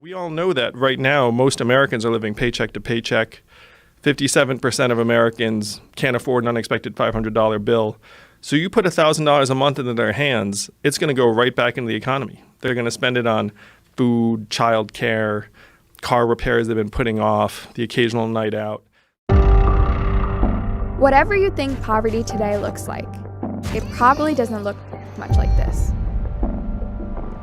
We all know that right now most Americans are living paycheck to paycheck. 57% of Americans can't afford an unexpected $500 bill. So you put $1,000 a month into their hands, it's going to go right back into the economy. They're going to spend it on food, child care, car repairs they've been putting off, the occasional night out. Whatever you think poverty today looks like, it probably doesn't look much like this.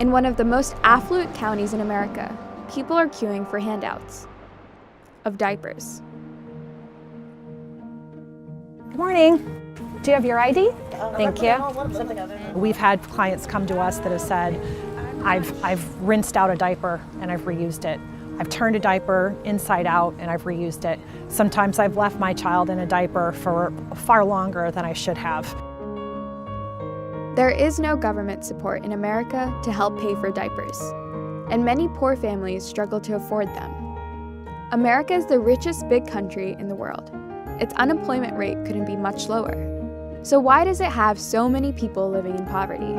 In one of the most affluent counties in America, people are queuing for handouts of diapers. Good morning. Do you have your ID? Thank you. We've had clients come to us that have said, I've rinsed out a diaper and I've reused it. I've turned a diaper inside out and I've reused it. Sometimes I've left my child in a diaper for far longer than I should have. There is no government support in America to help pay for diapers, and many poor families struggle to afford them. America is the richest big country in the world. Its unemployment rate couldn't be much lower. So why does it have so many people living in poverty?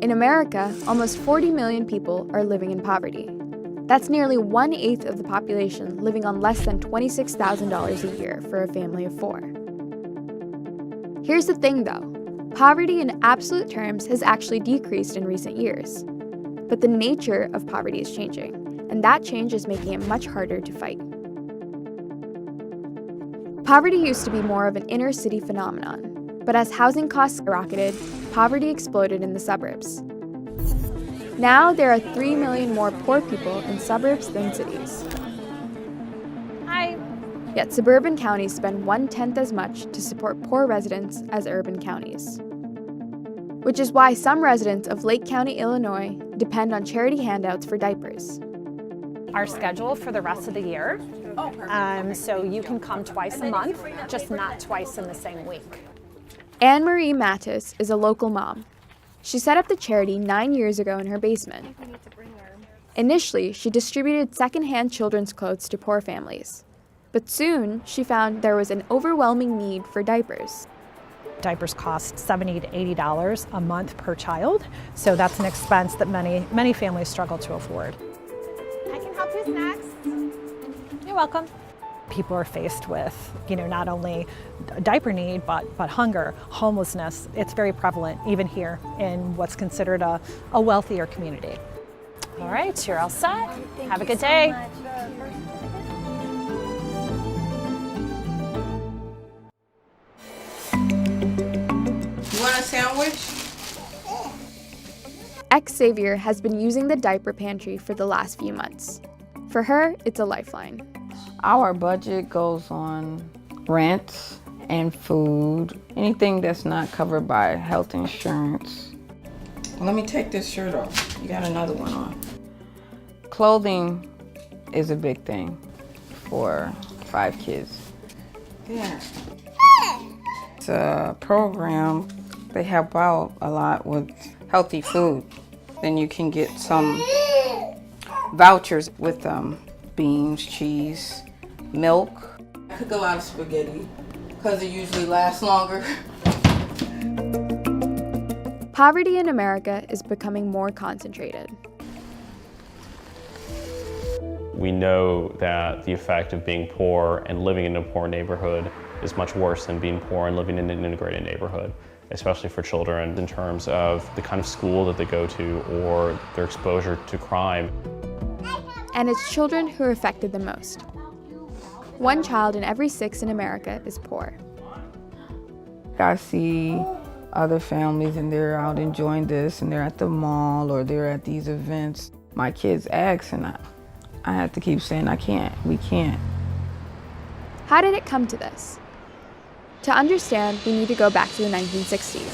In America, almost 40 million people are living in poverty. That's nearly 1/8 of the population living on less than $26,000 a year for a family of 4. Here's the thing though, poverty in absolute terms has actually decreased in recent years. But the nature of poverty is changing, and that change is making it much harder to fight. Poverty used to be more of an inner city phenomenon, but as housing costs skyrocketed, poverty exploded in the suburbs. Now there are 3 million more poor people in suburbs than cities. Hi. Yet suburban counties spend 1/10 as much to support poor residents as urban counties. Which is why some residents of Lake County, Illinois, depend on charity handouts for diapers. Our schedule for the rest of the year, so you can come twice a month, just not twice in the same week. Anne Marie Mattis is a local mom. She set up the charity 9 years ago in her basement. Initially, she distributed secondhand children's clothes to poor families. But soon, she found there was an overwhelming need for diapers. Diapers cost $70 to $80 a month per child, so that's an expense that many families struggle to afford. I can help you with snacks. You're welcome. People are faced with, not only diaper need, but hunger, homelessness. It's very prevalent even here in what's considered a wealthier community. All right, you're all set. Have a good day. You want a sandwich? Ex-Xavier has been using the diaper pantry for the last few months. For her, it's a lifeline. Our budget goes on rent and food, anything that's not covered by health insurance. Let me take this shirt off. You got another one on. Clothing is a big thing for 5 kids. Yeah. It's a program. They help out a lot with healthy food. Then you can get some vouchers with beans, cheese, milk. I cook a lot of spaghetti because it usually lasts longer. Poverty in America is becoming more concentrated. We know that the effect of being poor and living in a poor neighborhood is much worse than being poor and living in an integrated neighborhood, especially for children in terms of the kind of school that they go to or their exposure to crime. And it's children who are affected the most. 1 child in every 6 in America is poor. I see other families and they're out enjoying this and they're at the mall or they're at these events. My kids ask and I have to keep saying we can't. How did it come to this? To understand, we need to go back to the 1960s.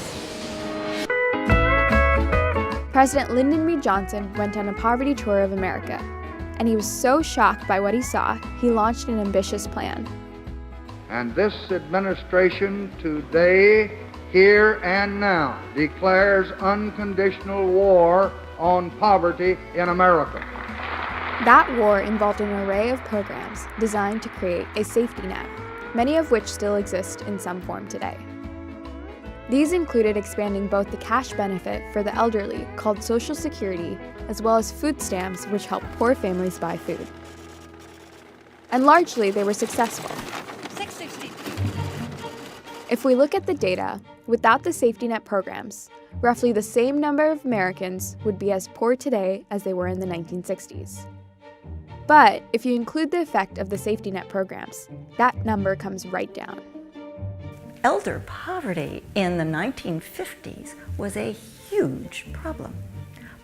President Lyndon B. Johnson went on a poverty tour of America, and he was so shocked by what he saw, he launched an ambitious plan. And this administration today, here and now, declares unconditional war on poverty in America. That war involved an array of programs designed to create a safety net, many of which still exist in some form today. These included expanding both the cash benefit for the elderly, called Social Security, as well as food stamps, which help poor families buy food. And largely, they were successful. $6.60. If we look at the data, without the safety net programs, roughly the same number of Americans would be as poor today as they were in the 1960s. But if you include the effect of the safety net programs, that number comes right down. Elder poverty in the 1950s was a huge problem.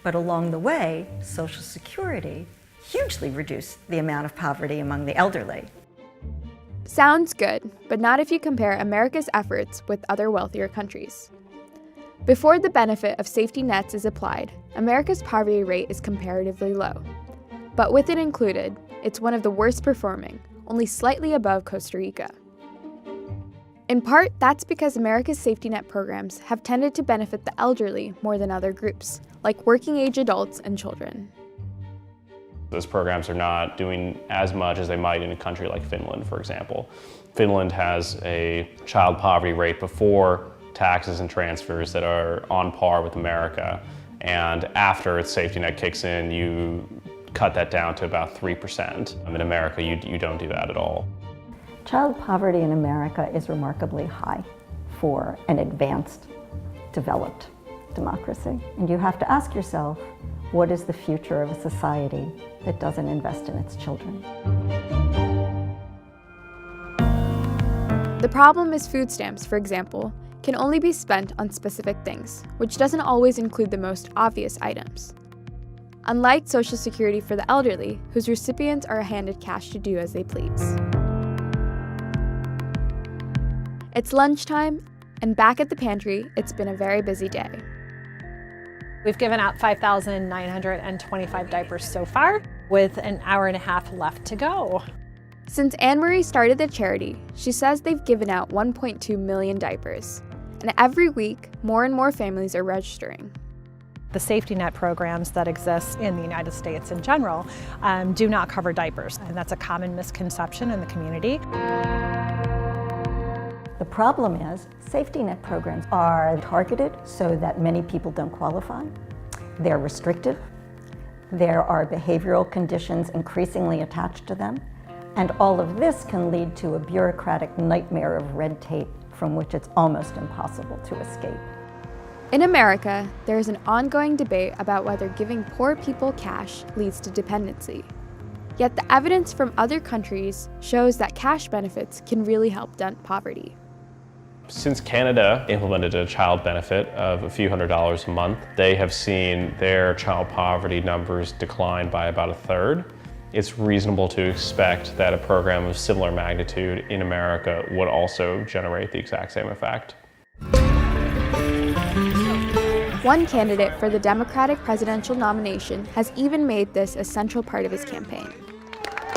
But along the way, Social Security hugely reduced the amount of poverty among the elderly. Sounds good, but not if you compare America's efforts with other wealthier countries. Before the benefit of safety nets is applied, America's poverty rate is comparatively low. But with it included, it's one of the worst performing, only slightly above Costa Rica. In part, that's because America's safety net programs have tended to benefit the elderly more than other groups, like working-age adults and children. Those programs are not doing as much as they might in a country like Finland, for example. Finland has a child poverty rate before taxes and transfers that are on par with America, and after its safety net kicks in, you cut that down to about 3%. In America, you don't do that at all. Child poverty in America is remarkably high for an advanced, developed democracy. And you have to ask yourself, what is the future of a society that doesn't invest in its children? The problem is food stamps, for example, can only be spent on specific things, which doesn't always include the most obvious items. Unlike Social Security for the elderly, whose recipients are handed cash to do as they please. It's lunchtime, and back at the pantry, it's been a very busy day. We've given out 5,925 diapers so far, with an hour and a half left to go. Since Anne-Marie started the charity, she says they've given out 1.2 million diapers. And every week, more and more families are registering. The safety net programs that exist in the United States in general do not cover diapers, and that's a common misconception in the community. The problem is safety net programs are targeted so that many people don't qualify. They're restrictive. There are behavioral conditions increasingly attached to them. And all of this can lead to a bureaucratic nightmare of red tape from which it's almost impossible to escape. In America, there is an ongoing debate about whether giving poor people cash leads to dependency. Yet the evidence from other countries shows that cash benefits can really help dent poverty. Since Canada implemented a child benefit of a few $100s a month, they have seen their child poverty numbers decline by about a third. It's reasonable to expect that a program of similar magnitude in America would also generate the exact same effect. One candidate for the Democratic presidential nomination has even made this a central part of his campaign.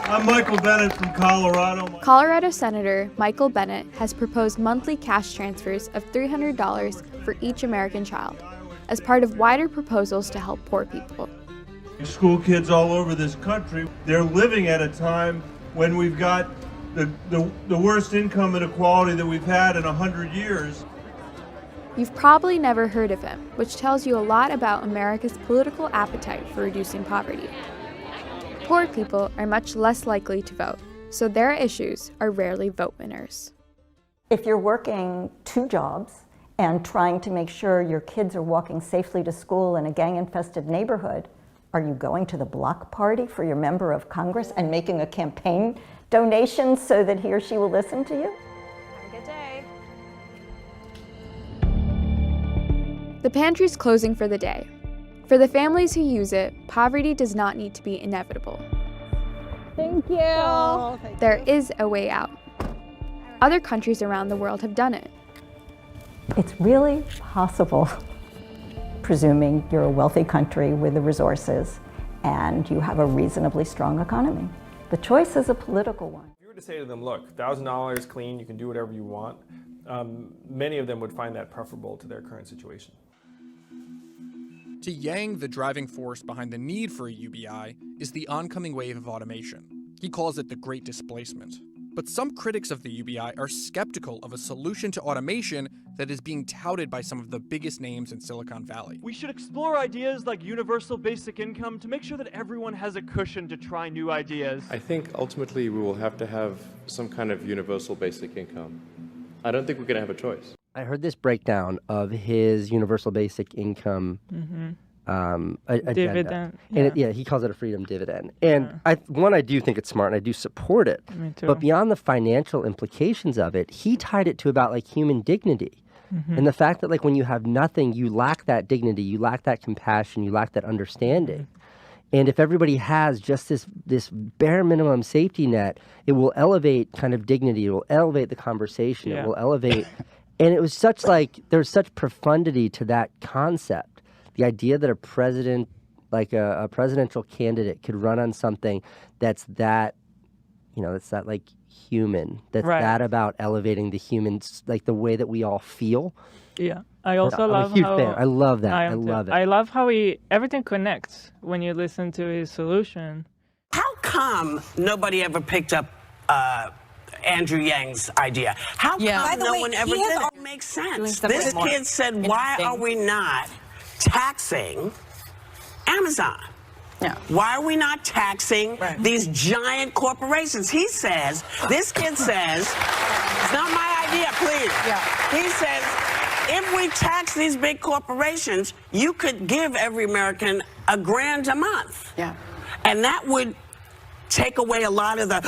I'm Michael Bennett from Colorado. Colorado Senator Michael Bennett has proposed monthly cash transfers of $300 for each American child, as part of wider proposals to help poor people. School kids all over this country, they're living at a time when we've got the worst income inequality that we've had in 100 years. You've probably never heard of him, which tells you a lot about America's political appetite for reducing poverty. Poor people are much less likely to vote, so their issues are rarely vote winners. If you're working 2 jobs and trying to make sure your kids are walking safely to school in a gang-infested neighborhood, are you going to the block party for your member of Congress and making a campaign donation so that he or she will listen to you? Have a good day. The pantry's closing for the day. For the families who use it, poverty does not need to be inevitable. Thank you. There is a way out. Other countries around the world have done it. It's really possible, presuming you're a wealthy country with the resources and you have a reasonably strong economy. The choice is a political one. If you were to say to them, look, $1,000 clean, you can do whatever you want, many of them would find that preferable to their current situation. To Yang, the driving force behind the need for a UBI is the oncoming wave of automation. He calls it the Great Displacement. But some critics of the UBI are skeptical of a solution to automation that is being touted by some of the biggest names in Silicon Valley. We should explore ideas like universal basic income to make sure that everyone has a cushion to try new ideas. I think ultimately we will have to have some kind of universal basic income. I don't think we're going to have a choice. I heard this breakdown of his universal basic income agenda. Dividend. And he calls it a freedom dividend. And I do think it's smart, and I do support it. Me too. But beyond the financial implications of it, he tied it to about like human dignity. And the fact that like when you have nothing, you lack that dignity, you lack that compassion, you lack that understanding. And if everybody has just this bare minimum safety net, it will elevate kind of dignity, it will elevate the conversation, it will elevate. And it was such like, there's such profundity to that concept. The idea that a president, like a presidential candidate could run on something that's that, that's that like human, that's that about elevating the humans, like the way that we all feel. Yeah. I also love I'm a huge how... fan. I love that. I love it. I love how everything connects when you listen to his solution. How come nobody ever picked up Andrew Yang's idea? How come no one ever did it? It makes sense. This kid said, why are we not taxing Amazon? Why are we not taxing these giant corporations? He says, this kid says, it's not my idea, please. He says, if we tax these big corporations, you could give every American $1,000 a month. And that would take away a lot of the,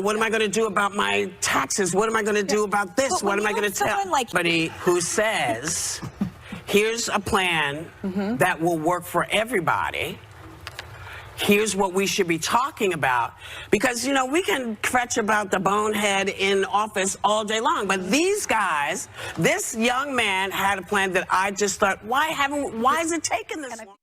what am I going to do about my taxes? What am I going to do about this? What am I going to tell somebody who says, here's a plan that will work for everybody. Here's what we should be talking about. Because, we can fetch about the bonehead in office all day long. But these guys, this young man had a plan that I just thought, why is it taking this long?